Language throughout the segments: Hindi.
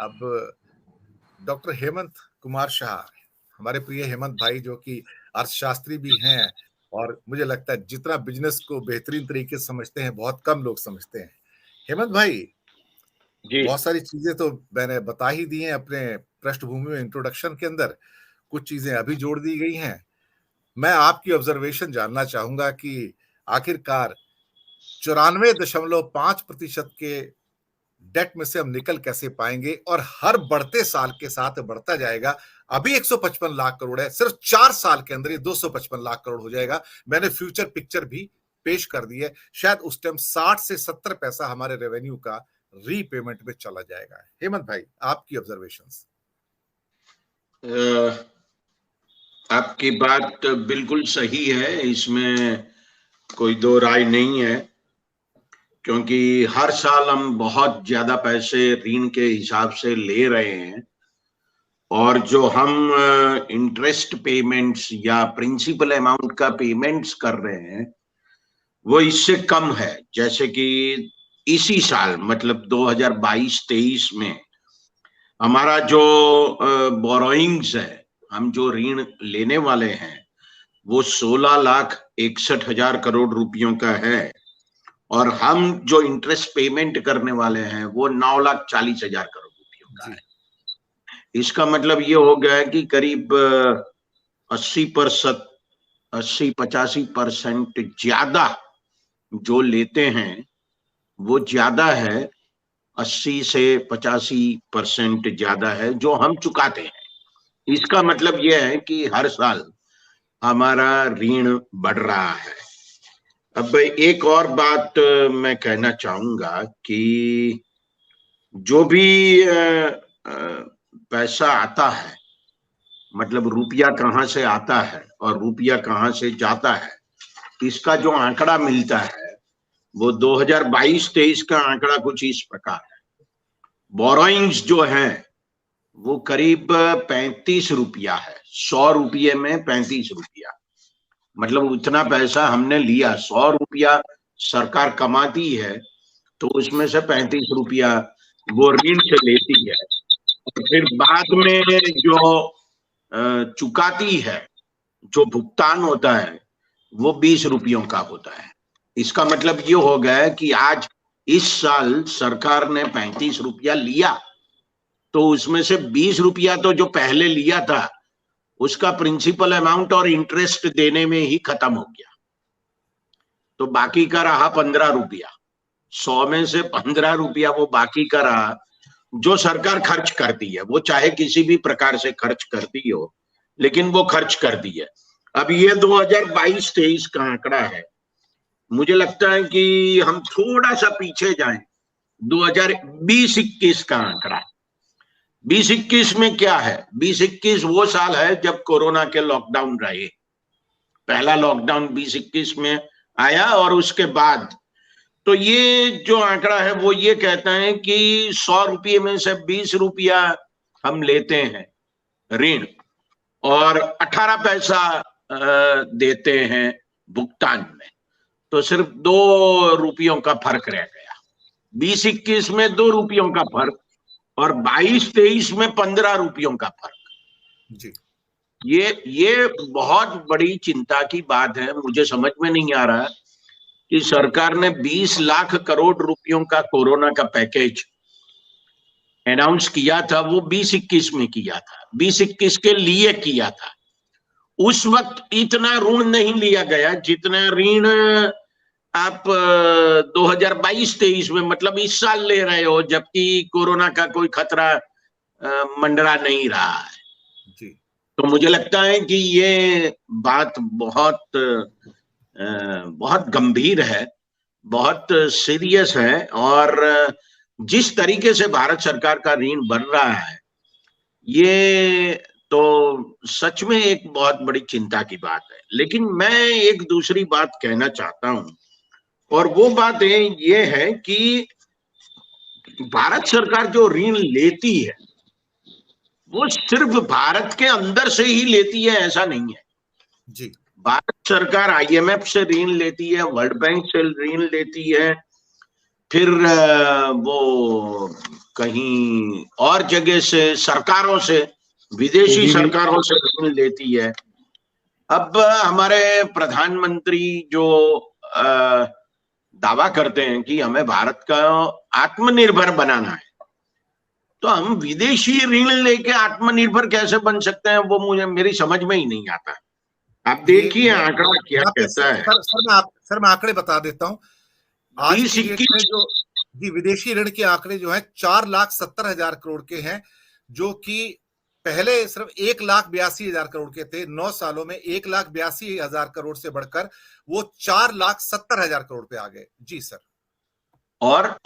अब डॉक्टर हेमंत कुमार शाह, हमारे प्रिय हेमंत भाई, जो कि अर्थशास्त्री भी हैं और मुझे लगता है जितना बिजनेस को बेहतरीन तरीके से समझते हैं, बहुत कम लोग समझते हैं। हेमंत भाई, जी। बहुत सारी चीजें तो मैंने बता ही दी हैं अपने पृष्ठभूमि में, इंट्रोडक्शन के अंदर। कुछ चीजें अभी जोड़ दी गई हैं। मैं आपकी ऑब्जर्वेशन जानना चाहूंगा कि आखिरकार 94.5% के डेट में से हम निकल कैसे पाएंगे, और हर बढ़ते साल के साथ बढ़ता जाएगा। अभी 155 लाख करोड़ है, सिर्फ 4 साल के अंदर ये 255 लाख करोड़ हो जाएगा। मैंने फ्यूचर पिक्चर भी पेश कर दी है। शायद उस टाइम 60 से 70 पैसा हमारे रेवेन्यू का रीपेमेंट में चला जाएगा। हेमंत भाई, आपकी ऑब्जर्वेशंस। आपकी बात बिल्कुल सही है, इसमें कोई दो राय नहीं है, क्योंकि हर साल हम बहुत ज्यादा पैसे ऋण के हिसाब से ले रहे हैं, और जो हम इंटरेस्ट पेमेंट्स या प्रिंसिपल अमाउंट का पेमेंट्स कर रहे हैं वो इससे कम है। जैसे कि इसी साल मतलब 2022-23 में हमारा जो बोरोइंग्स है, हम जो ऋण लेने वाले हैं, वो 16,61,000 करोड़ रुपयों का है, और हम जो इंटरेस्ट पेमेंट करने वाले हैं वो 9,40,000 करोड़ रुपयों का है। इसका मतलब ये हो गया है कि करीब 80-85% ज्यादा जो लेते हैं वो ज्यादा है, 80 से 85% ज्यादा है जो हम चुकाते हैं। इसका मतलब यह है कि हर साल हमारा ऋण बढ़ रहा है। अब एक और बात मैं कहना चाहूंगा कि जो भी पैसा आता है, मतलब रुपया कहाँ से आता है और रुपया कहाँ से जाता है, इसका जो आंकड़ा मिलता है वो 2022-23 का आंकड़ा कुछ इस प्रकार है। बोरोइंग्स जो है वो करीब 35 रुपया है, 100 रुपये में 35 रुपया, मतलब उतना पैसा हमने लिया। 100 रुपया सरकार कमाती है तो उसमें से 35 रुपया वो ऋण से लेती है, और फिर बाद में जो चुकाती है, जो भुगतान होता है, वो 20 रुपयों का होता है। इसका मतलब ये हो गया कि आज इस साल सरकार ने 35 रुपया लिया तो उसमें से 20 रुपया तो जो पहले लिया था उसका प्रिंसिपल अमाउंट और इंटरेस्ट देने में ही खत्म हो गया, तो बाकी का रहा 15 रुपया। 100 में से 15 रुपया वो बाकी का रहा जो सरकार खर्च करती है, वो चाहे किसी भी प्रकार से खर्च करती हो, लेकिन वो खर्च कर दी है। अब ये 2022-23 का आंकड़ा है, मुझे लगता है कि हम थोड़ा सा पीछे जाएं, 2020-21 का आंकड़ा। 20-21 में क्या है? 20-21 वो साल है जब कोरोना के लॉकडाउन रहे। पहला लॉकडाउन 20-21 में आया, और उसके बाद तो ये जो आंकड़ा है वो ये कहता है कि 100 रुपये में से 20 रुपया हम लेते हैं ऋण, और 18 पैसा देते हैं भुगतान में, तो सिर्फ 2 रुपयों का फर्क रह गया। 20-21 में 2 रुपयों का फर्क, और 22-23 में 15 रुपयों का फर्क। जी, ये बहुत बड़ी चिंता की बात है। मुझे समझ में नहीं आ रहा कि सरकार ने 20 लाख करोड़ रुपयों का कोरोना का पैकेज अनाउंस किया था, वो 20-21 में किया था, 20-21 के लिए किया था। उस वक्त इतना ऋण नहीं लिया गया जितना ऋण आप 2022-23 में, मतलब इस साल ले रहे हो, जबकि कोरोना का कोई खतरा मंडरा नहीं रहा है। जी। तो मुझे लगता है कि ये बात बहुत गंभीर है, बहुत सीरियस है, और जिस तरीके से भारत सरकार का ऋण बढ़ रहा है ये तो सच में एक बहुत बड़ी चिंता की बात है। लेकिन मैं एक दूसरी बात कहना चाहता हूं, और वो बात ये है कि भारत सरकार जो ऋण लेती है वो सिर्फ भारत के अंदर से ही लेती है ऐसा नहीं है। जी। भारत सरकार IMF से ऋण लेती है, वर्ल्ड बैंक से ऋण लेती है, फिर वो कहीं और जगह से, सरकारों से, विदेशी सरकारों से ऋण लेती है। अब हमारे प्रधानमंत्री जो दावा करते हैं कि हमें भारत का आत्मनिर्भर बनाना है, तो हम विदेशी ऋण लेके आत्मनिर्भर कैसे बन सकते हैं, वो मुझे मेरी समझ में ही नहीं आता। आप देखिए आंकड़ा क्या कहता है। सर मैं आंकड़े बता देता हूं। आज की डेट में जो विदेशी ऋण के आंकड़े जो है 4,70,000 करोड़ के हैं, जो कि पहले सिर्फ 1,82,000 करोड़ के थे। 9 सालों में 1,82,000 करोड़ से बढ़कर वो 4,70,000 करोड़ पे आ गए। जी सर। और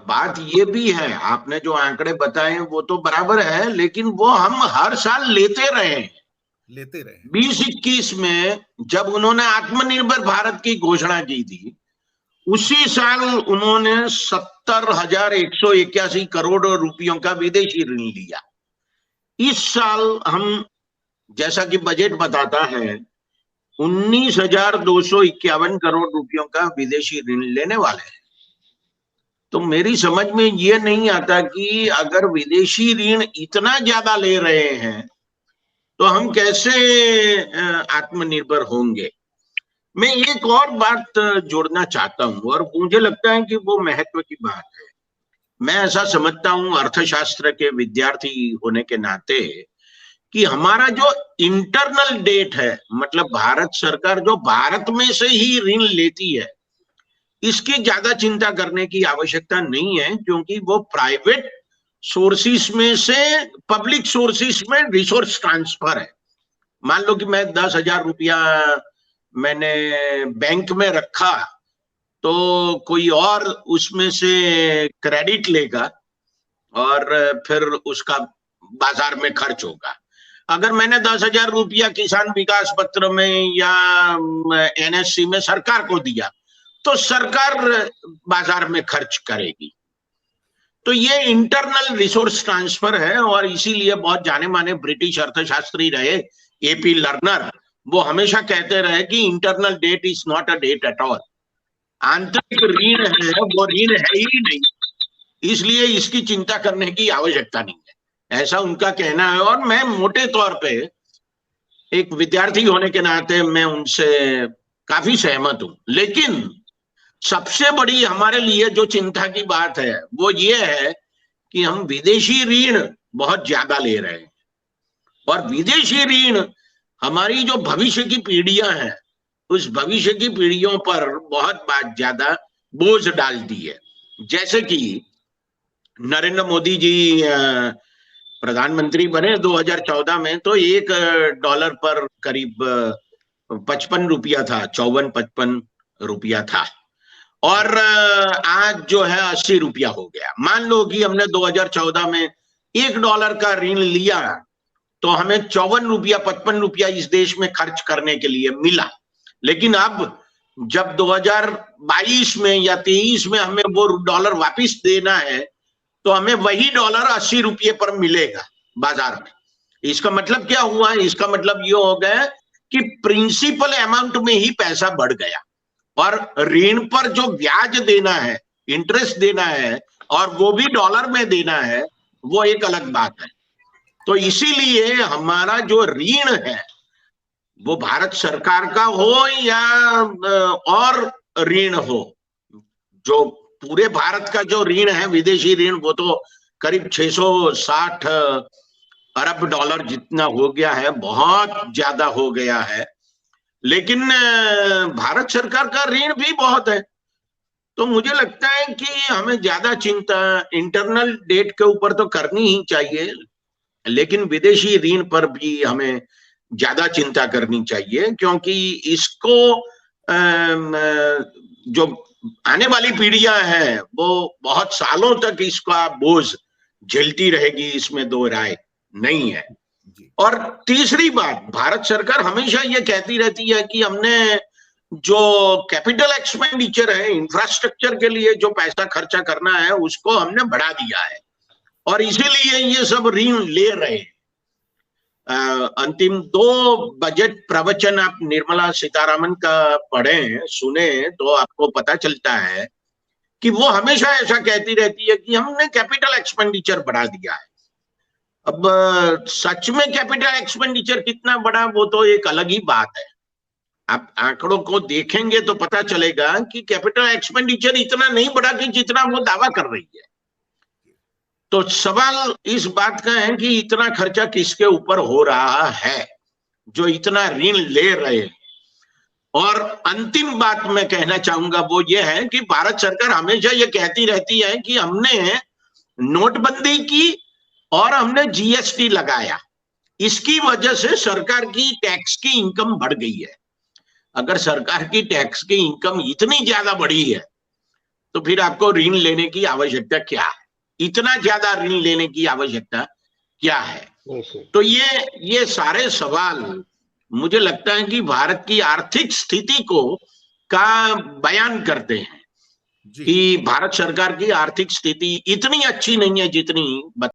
बात ये भी है, आपने जो आंकड़े बताए वो तो बराबर है, लेकिन वो हम हर साल लेते रहे। 2021 में जब उन्होंने आत्मनिर्भर भारत की घोषणा की थी, उसी साल उन्होंने 70,181 करोड़ रुपयों का विदेशी ऋण लिया। इस साल हम, जैसा कि बजट बताता है, 19,251 करोड़ रुपयों का विदेशी ऋण लेने वाले हैं। तो मेरी समझ में ये नहीं आता कि अगर विदेशी ऋण इतना ज्यादा ले रहे हैं तो हम कैसे आत्मनिर्भर होंगे। मैं एक और बात जोड़ना चाहता हूं और मुझे लगता है कि वो महत्व की बात है। मैं ऐसा समझता हूं अर्थशास्त्र के विद्यार्थी होने के नाते कि हमारा जो इंटरनल डेट है, मतलब भारत सरकार जो भारत में से ही ऋण लेती है, इसकी ज्यादा चिंता करने की आवश्यकता नहीं है, क्योंकि वो प्राइवेट सोर्सेस में से पब्लिक सोर्सेस में रिसोर्स ट्रांसफर है। मान लो कि मैं 10,000 रुपया मैंने बैंक में रखा, तो कोई और उसमें से क्रेडिट लेगा और फिर उसका बाजार में खर्च होगा। अगर मैंने 10,000 रुपया किसान विकास पत्र में या एनएससी में सरकार को दिया, तो सरकार बाजार में खर्च करेगी। तो ये इंटरनल रिसोर्स ट्रांसफर है, और इसीलिए बहुत जाने माने ब्रिटिश अर्थशास्त्री रहे एपी लर्नर, वो हमेशा कहते रहे कि internal debt is not a debt at all. आंतरिक ऋण है वो ऋण है ही नहीं, इसलिए इसकी चिंता करने की आवश्यकता नहीं है, ऐसा उनका कहना है। और मैं मोटे तौर पे एक विद्यार्थी होने के नाते मैं उनसे काफी सहमत हूं। लेकिन सबसे बड़ी हमारे लिए जो चिंता की बात है वो ये है कि हम विदेशी ऋण बहुत ज्यादा ले रहे हैं, और विदेशी ऋण हमारी जो भविष्य की पीढ़ियां हैं, उस भविष्य की पीढ़ियों पर बहुत ज्यादा बोझ डालती है। जैसे कि नरेंद्र मोदी जी प्रधानमंत्री बने 2014 में, तो $1 पर करीब 55 रुपया था, 54-55 रुपया था, और आज जो है 80 रुपया हो गया। मान लो कि हमने 2014 में $1 का ऋण लिया, तो हमें 54 रुपया 55 रुपया इस देश में खर्च करने के लिए मिला। लेकिन अब जब 2022 में या 23 में हमें वो डॉलर वापिस देना है, तो हमें वही डॉलर 80 रुपये पर मिलेगा बाजार में। इसका मतलब क्या हुआ? इसका मतलब ये हो गया कि प्रिंसिपल अमाउंट में ही पैसा बढ़ गया, और ऋण पर जो ब्याज देना है, इंटरेस्ट देना है, और वो भी डॉलर में देना है, वो एक अलग बात है। तो इसीलिए हमारा जो ऋण है, वो भारत सरकार का हो या और ऋण हो, जो पूरे भारत का जो ऋण है, विदेशी ऋण, वो तो करीब 660 अरब डॉलर जितना हो गया है, बहुत ज्यादा हो गया है। लेकिन भारत सरकार का ऋण भी बहुत है। तो मुझे लगता है कि हमें ज्यादा चिंता इंटरनल डेट के ऊपर तो करनी ही चाहिए, लेकिन विदेशी ऋण पर भी हमें ज्यादा चिंता करनी चाहिए, क्योंकि इसको जो आने वाली पीढ़ियां हैं वो बहुत सालों तक इसका बोझ झेलती रहेगी, इसमें दो राय नहीं है। और तीसरी बात, भारत सरकार हमेशा ये कहती रहती है कि हमने जो कैपिटल एक्सपेंडिचर है, इंफ्रास्ट्रक्चर के लिए जो पैसा खर्चा करना है, उसको हमने बढ़ा दिया है, और इसीलिए ये सब ऋण ले रहे हैं। अंतिम 2 बजट प्रवचन आप निर्मला सीतारामन का पढ़े, सुने, तो आपको पता चलता है कि वो हमेशा ऐसा कहती रहती है कि हमने कैपिटल एक्सपेंडिचर बढ़ा दिया है। अब सच में कैपिटल एक्सपेंडिचर कितना बढ़ा वो तो एक अलग ही बात है। आप आंकड़ों को देखेंगे तो पता चलेगा कि कैपिटल एक्सपेंडिचर इतना नहीं बढ़ा कि जितना वो दावा कर रही है। तो सवाल इस बात का है कि इतना खर्चा किसके ऊपर हो रहा है जो इतना ऋण ले रहे हैं। और अंतिम बात मैं कहना चाहूंगा वो ये है कि भारत सरकार हमेशा ये कहती रहती है कि हमने नोटबंदी की और हमने जीएसटी लगाया, इसकी वजह से सरकार की टैक्स की इनकम बढ़ गई है। अगर सरकार की टैक्स की इनकम इतनी ज्यादा बढ़ी है तो फिर आपको ऋण लेने की आवश्यकता क्या है? इतना ज्यादा ऋण लेने की आवश्यकता क्या है? तो ये सारे सवाल मुझे लगता है कि भारत की आर्थिक स्थिति का बयान करते हैं कि भारत सरकार की आर्थिक स्थिति इतनी अच्छी नहीं है जितनी